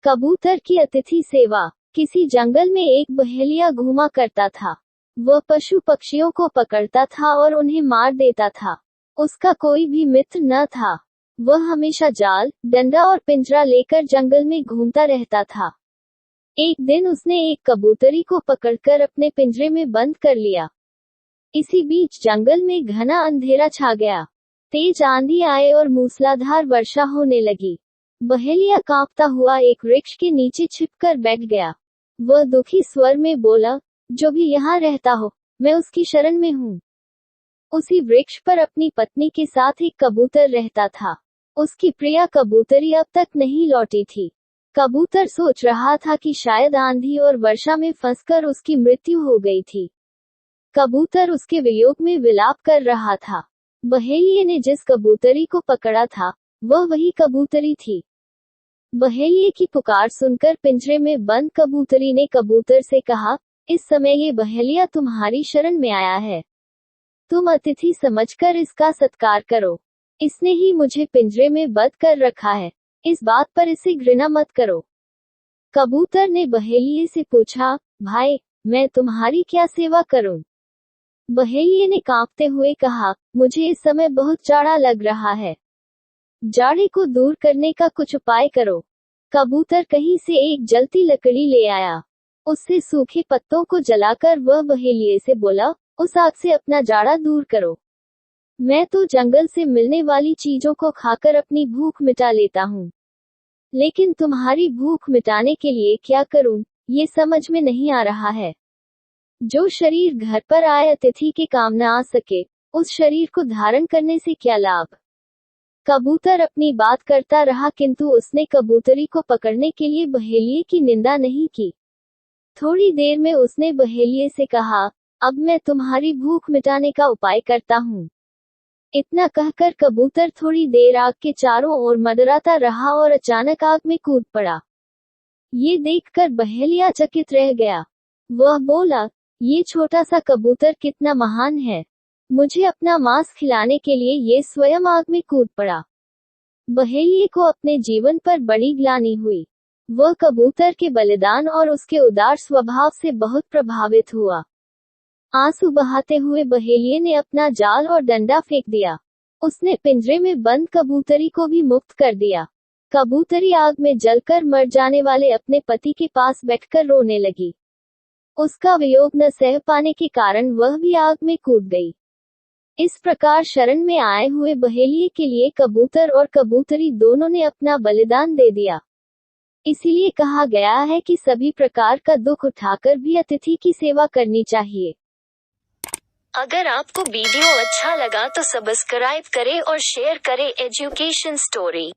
कबूतर की अतिथि सेवा। किसी जंगल में एक बहेलिया घूमा करता था। वह पशु पक्षियों को पकड़ता था और उन्हें मार देता था। उसका कोई भी मित्र न था। वह हमेशा जाल, डंडा और पिंजरा लेकर जंगल में घूमता रहता था। एक दिन उसने एक कबूतरी को पकड़कर अपने पिंजरे में बंद कर लिया। इसी बीच जंगल में घना अंधेरा छा गया। तेज आंधी आए और मूसलाधार वर्षा होने लगी। बहेलिया कांपता हुआ एक वृक्ष के नीचे छिपकर बैठ गया। वह दुखी स्वर में बोला, जो भी यहाँ रहता हो, मैं उसकी शरण में हूँ। उसी वृक्ष पर अपनी पत्नी के साथ एक कबूतर रहता था। उसकी प्रिया कबूतरी अब तक नहीं लौटी थी। कबूतर सोच रहा था कि शायद आंधी और वर्षा में फंसकर उसकी मृत्यु हो गई थी। कबूतर उसके वियोग में विलाप कर रहा था। बहेलिये ने जिस कबूतरी को पकड़ा था, वह वही कबूतरी थी। बहेलिये की पुकार सुनकर पिंजरे में बंद कबूतरी ने कबूतर से कहा, इस समय ये बहेलिया तुम्हारी शरण में आया है। तुम अतिथि समझकर इसका सत्कार करो। इसने ही मुझे पिंजरे में बंद कर रखा है। इस बात पर इसे घृणा मत करो। कबूतर ने बहेलिये से पूछा, भाई, मैं तुम्हारी क्या सेवा करूं? बहेलिये ने कांपते हुए कहा, मुझे इस समय बहुत जाड़ा लग रहा है। जाड़े को दूर करने का कुछ उपाय करो। कबूतर कहीं से एक जलती लकड़ी ले आया। उससे सूखे पत्तों को जलाकर वह बहेलिये से बोला, उस आग से अपना जाड़ा दूर करो। मैं तो जंगल से मिलने वाली चीजों को खाकर अपनी भूख मिटा लेता हूँ, लेकिन तुम्हारी भूख मिटाने के लिए क्या करूँ, ये समझ में नहीं आ रहा है। जो शरीर घर पर आए अतिथि के काम न आ सके, उस शरीर को धारण करने से क्या लाभ। कबूतर अपनी बात करता रहा, किंतु उसने कबूतरी को पकड़ने के लिए बहेलिये की निंदा नहीं की। थोड़ी देर में उसने बहेलिये से कहा, अब मैं तुम्हारी भूख मिटाने का उपाय करता हूँ। इतना कहकर कबूतर थोड़ी देर आग के चारों ओर मंडराता रहा और अचानक आग में कूद पड़ा। ये देखकर बहेलिया चकित रह गया। वह बोला, ये छोटा सा कबूतर कितना महान है। मुझे अपना मांस खिलाने के लिए ये स्वयं आग में कूद पड़ा। बहेलिये को अपने जीवन पर बड़ी ग्लानि हुई। वह कबूतर के बलिदान और उसके उदार स्वभाव से बहुत प्रभावित हुआ। आंसू बहाते हुए बहेलिये ने अपना जाल और डंडा फेंक दिया। उसने पिंजरे में बंद कबूतरी को भी मुक्त कर दिया। कबूतरी आग में जलकर मर जाने वाले अपने पति के पास बैठकर रोने लगी। उसका वियोग न सह पाने के कारण वह भी आग में कूद गई। इस प्रकार शरण में आए हुए बहेलिये के लिए कबूतर और कबूतरी दोनों ने अपना बलिदान दे दिया। इसीलिए कहा गया है कि सभी प्रकार का दुख उठाकर भी अतिथि की सेवा करनी चाहिए। अगर आपको वीडियो अच्छा लगा तो सब्सक्राइब करें और शेयर करें एजुकेशन स्टोरी।